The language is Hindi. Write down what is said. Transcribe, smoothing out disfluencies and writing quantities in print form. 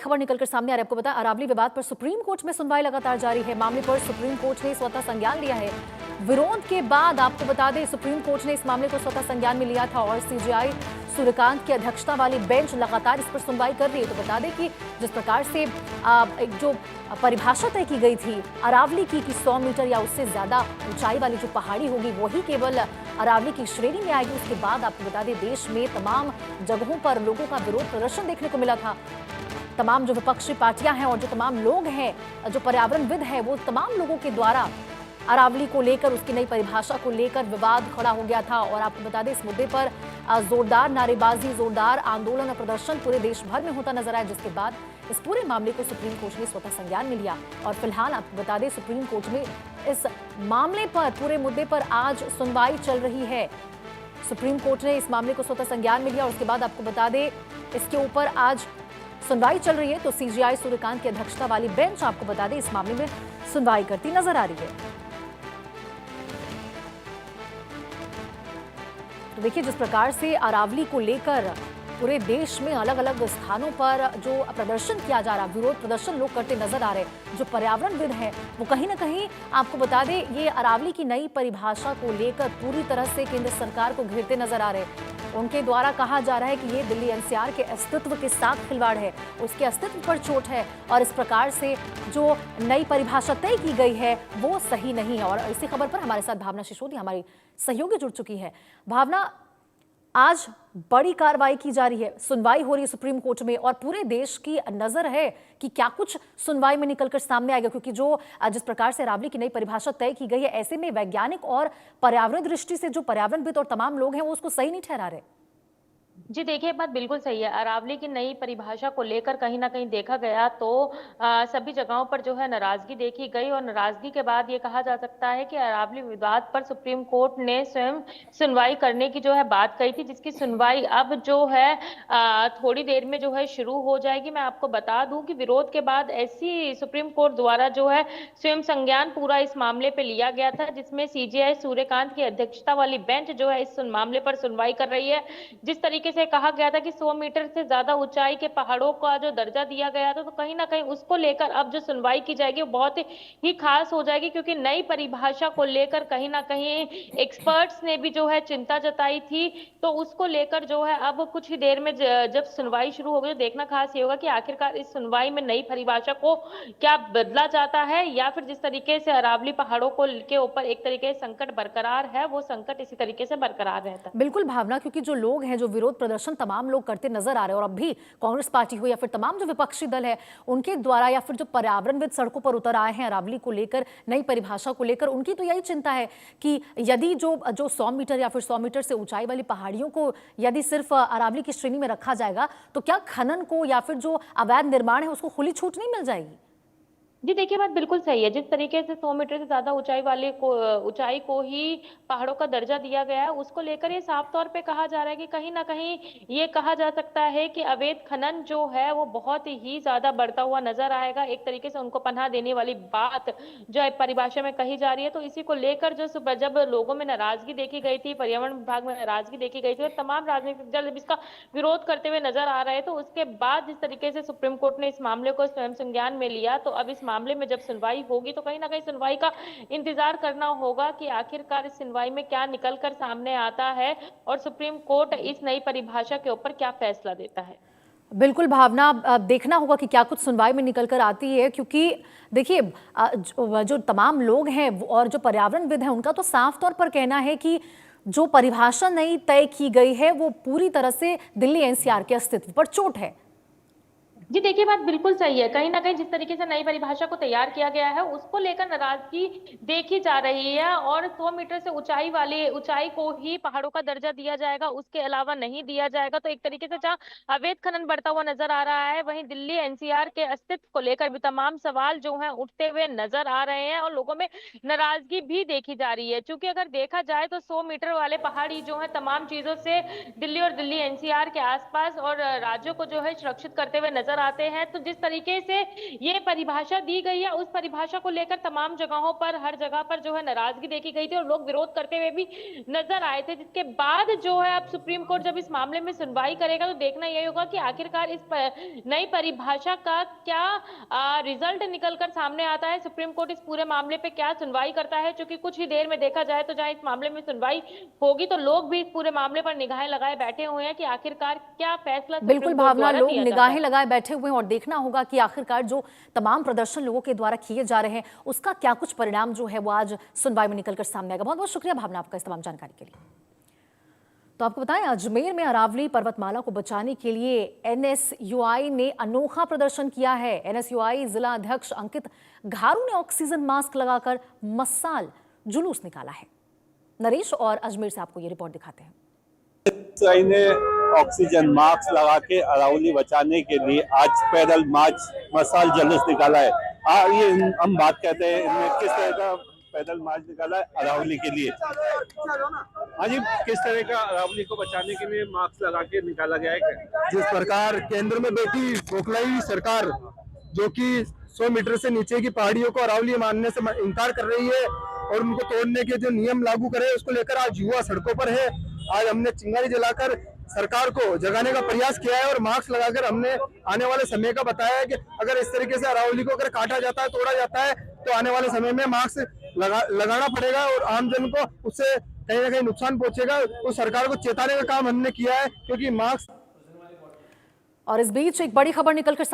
खबर निकलकर सामने आ रही है। आपको पता है अरावली विवाद पर सुप्रीम कोर्ट में सुनवाई लगातार जारी है। मामले पर सुप्रीम कोर्ट ने स्वतः संज्ञान लिया है। विरोध के बाद आपको बता दें सुप्रीम कोर्ट ने इस मामले को स्वतः संज्ञान में लिया था और सीजेआई सूर्यकांत की अध्यक्षता वाली बेंच लगातार इस पर सुनवाई कर रही है। तो बता दें कि जिस प्रकार से एक जो परिभाषा तय की गई थी अरावली की 100 मीटर या उससे ज्यादा ऊंचाई वाली जो पहाड़ी होगी वही केवल अरावली की श्रेणी में आएगी। उसके बाद आपको बता दें देश में तमाम जगहों पर लोगों का विरोध प्रदर्शन देखने को मिला था। तमाम जो विपक्षी पार्टियां हैं और जो तमाम लोग हैं, जो पर्यावरणविद हैं, वो तमाम लोगों के द्वारा अरावली को लेकर उसकी नई परिभाषा को लेकर विवाद खड़ा हो गया था। और आपको बता दें इस मुद्दे पर जोरदार नारेबाजी, जोरदार आंदोलन और प्रदर्शन पूरे देश भर में होता नजर आया, जिसके बाद इस पूरे मामले को सुप्रीम कोर्ट ने स्वतः संज्ञान में लिया। और फिलहाल आपको बता दें सुप्रीम कोर्ट में इस मामले पर, पूरे मुद्दे पर आज सुनवाई चल रही है। सुप्रीम कोर्ट ने इस मामले को स्वतः संज्ञान में लिया और उसके बाद आपको बता दें इसके ऊपर आज सुनवाई चल रही है। तो सीजेआई सूर्यकांत की अध्यक्षता वाली बेंच आपको बता दें इस मामले में सुनवाई करती नजर आ रही है। तो देखिए जिस प्रकार से अरावली को लेकर पूरे देश में अलग अलग स्थानों पर जो प्रदर्शन किया जा रहा, विरोध प्रदर्शन लोग करते नजर आ रहे, जो पर्यावरणविद हैं वो कहीं ना कहीं आपको बता दें ये अरावली की नई परिभाषा को लेकर पूरी तरह से केंद्र सरकार को घेरते नजर आ रहे। उनके द्वारा कहा जा रहा है कि ये दिल्ली एनसीआर के अस्तित्व के साथ खिलवाड़ है, उसके अस्तित्व पर चोट है और इस प्रकार से जो नई परिभाषा तय की गई है वो सही नहीं है। और इसी खबर पर हमारे साथ भावना सिसोदिया हमारी सहयोगी जुड़ चुकी है। भावना, आज बड़ी कार्रवाई की जा रही है, सुनवाई हो रही है सुप्रीम कोर्ट में और पूरे देश की नजर है कि क्या कुछ सुनवाई में निकलकर सामने आएगा, क्योंकि जो जिस प्रकार से अरावली की नई परिभाषा तय की गई है ऐसे में वैज्ञानिक और पर्यावरण दृष्टि से जो पर्यावरणविद और तमाम लोग हैं वो उसको सही नहीं ठहरा रहे। जी देखिए, बात बिल्कुल सही है। अरावली की नई परिभाषा को लेकर कहीं न कहीं देखा गया तो सभी जगहों पर जो है नाराज़गी देखी गई और नाराज़गी के बाद ये कहा जा सकता है कि अरावली विवाद पर सुप्रीम कोर्ट ने स्वयं सुनवाई करने की जो है बात कही थी, जिसकी सुनवाई अब जो है थोड़ी देर में जो है शुरू हो जाएगी। मैं आपको बता दूं कि विरोध के बाद ऐसी सुप्रीम कोर्ट द्वारा जो है स्वयं संज्ञान पूरा इस मामले पे लिया गया था, जिसमें सीजेआई सूर्यकांत की अध्यक्षता वाली बेंच जो है इस मामले पर सुनवाई कर रही है। जिस तरीके से कहा गया था कि 100 मीटर से ज्यादा ऊंचाई के पहाड़ों का जो दर्जा दिया गया था, तो कहीं ना कहीं उसको लेकर अब जो सुनवाई की जाएगी वो बहुत ही खास हो जाएगी, क्योंकि नई परिभाषा को लेकर कहीं ना कहीं एक्सपर्ट्स ने भी जो है चिंता जताई थी। तो उसको लेकर जो है अब कुछ ही देर में जब सुनवाई शुरू होगी तो देखना खास ये होगा कि आखिरकार इस सुनवाई में नई परिभाषा को क्या बदला जाता है, या फिर जिस तरीके से अरावली पहाड़ों को के ऊपर एक तरीके से संकट बरकरार है वो संकट इसी तरीके से बरकरार रहता है। बिल्कुल भावना, क्योंकि जो लोग हैं, जो विरोध प्रदर्शन तमाम लोग करते नजर आ रहे हैं और अब भी कांग्रेस पार्टी हो या फिर तमाम जो विपक्षी दल है उनके द्वारा या फिर जो पर्यावरणविद सड़कों पर उतर आए हैं अरावली को लेकर, नई परिभाषा को लेकर, उनकी तो यही चिंता है कि यदि जो 100 मीटर या फिर 100 मीटर से ऊंचाई वाली पहाड़ियों को यदि सिर्फ अरावली की श्रेणी में रखा जाएगा तो क्या खनन को या फिर जो अवैध निर्माण है उसको खुली छूट नहीं मिल जाएगी? जी देखिए, बात बिल्कुल सही है। जिस तरीके से 100 मीटर से ज्यादा ऊंचाई को ही पहाड़ों का दर्जा दिया गया है, उसको लेकर ये साफ तौर पे कहा जा रहा है कि कहीं ना कहीं ये कहा जा सकता है कि अवैध खनन जो है वो बहुत ही ज्यादा बढ़ता हुआ नजर आएगा। एक तरीके से उनको पनाह देने वाली बात जो है परिभाषा में कही जा रही है। तो इसी को लेकर जो जब लोगों में नाराजगी देखी गई थी, पर्यावरण विभाग में नाराजगी देखी गई थी और तमाम राजनीतिक दल जब इसका विरोध करते हुए नजर आ रहे, तो उसके बाद जिस तरीके से सुप्रीम कोर्ट ने इस मामले को स्वयं संज्ञान में लिया, तो अब इस मामले में जब सुनवाई होगी तो कहीं ना कहीं सुनवाई का इंतजार करना होगा कि आखिरकार इस सुनवाई में क्या निकलकर सामने आता है और सुप्रीम कोर्ट इस नई परिभाषा के ऊपर क्या फैसला देता है। बिल्कुल भावना, देखना होगा कि क्या कुछ सुनवाई में निकल कर आती है, क्योंकि देखिए जो तमाम लोग हैं और जो पर्यावरणविद हैं उनका तो साफ तौर पर कहना है कि जो परिभाषा नई तय की गई है वो पूरी तरह से दिल्ली एनसीआर के अस्तित्व पर चोट है। जी देखिए, बात बिल्कुल सही है। कहीं ना कहीं जिस तरीके से नई परिभाषा को तैयार किया गया है उसको लेकर नाराजगी देखी जा रही है और 100 मीटर से ऊंचाई को ही पहाड़ों का दर्जा दिया जाएगा, उसके अलावा नहीं दिया जाएगा। तो एक तरीके से जहाँ अवैध खनन बढ़ता हुआ नजर आ रहा है, वहीं दिल्ली एनसीआर के अस्तित्व को लेकर भी तमाम सवाल जो है उठते हुए नजर आ रहे हैं और लोगों में नाराजगी भी देखी जा रही है। क्योंकि अगर देखा जाए तो 100 मीटर वाले पहाड़ी जो है तमाम चीजों से दिल्ली और दिल्ली एनसीआर के आसपास और राज्यों को जो है सुरक्षित करते हुए नजर आते जाते हैं। तो जिस तरीके से ये परिभाषा दी गई है, उस परिभाषा को लेकर तमाम जगहों पर, हर जगह पर जो है नाराजगी देखी गई थी और लोग विरोध करते हुए भी नजर आए थे। जिसके बाद जो है अब सुप्रीम कोर्ट जब इस मामले में सुनवाई करेगा तो देखना यही होगा कि आखिरकार इस नई परिभाषा का क्या रिजल्ट निकलकर सामने आता है। सुप्रीम कोर्ट इस पूरे मामले पे क्या सुनवाई करता है, क्योंकि कुछ ही देर में देखा जाए तो जहां इस मामले में सुनवाई होगी तो लोग भी इस पूरे मामले पर निगाहें लगाए बैठे हुए हैं कि आखिरकार क्या फैसला बिल्कुल सुप्रीम कोर्ट भावना, द्वारा लोग दिया जाता निगाहें है। लगाए बैठे हुए हैं और देखना होगा कि आखिरकार जो तमाम प्रदर्शन लोगों के द्वारा किए जा रहे हैं उसका क्या कुछ परिणाम जो है वो आज सुनवाई में निकलकर सामने आएगा। बहुत बहुत शुक्रिया भावना आपका इस तमाम जानकारी के लिए। तो आपको बताएं, अजमेर में अरावली पर्वतमाला को बचाने के लिए एनएसयूआई ने अनोखा प्रदर्शन किया है। एनएसयूआई जिला अध्यक्ष अंकित घारू ने ऑक्सीजन मास्क लगाकर मसाल जुलूस निकाला है। नरेश और अजमेर से आपको ये रिपोर्ट दिखाते हैं। एनएसयूआई ने ऑक्सीजन मास्क लगा के अरावली बचाने के लिए आज पैदल मार्च मसाल जुलूस निकाला है। ये हम बात कहते हैं इनमें किस तरह का पैदल मार्च निकाला है अरावली के लिए। हाँ जी, किस तरह का अरावली को बचाने के लिए मास्क लगा के निकाला गया है? जिस प्रकार केंद्र में बैठी खोखलाई सरकार जो कि 100 मीटर से नीचे की पहाड़ियों को अरावली मानने से इनकार कर रही है और उनको तोड़ने के जो नियम लागू करे उसको लेकर आज युवा सड़कों पर है। आज हमने चिंगारी जलाकर सरकार को जगाने का प्रयास किया है और मास्क लगाकर हमने आने वाले समय का बताया है कि अगर इस तरीके से अरावली को अगर काटा जाता है, तोड़ा जाता है तो आने वाले समय में मास्क लगाना पड़ेगा और आमजन को उससे कहीं ना कहीं नुकसान पहुंचेगा। उस सरकार को चेताने का काम हमने किया है, क्योंकि मास्क। और इस बीच एक बड़ी खबर निकलकर सामने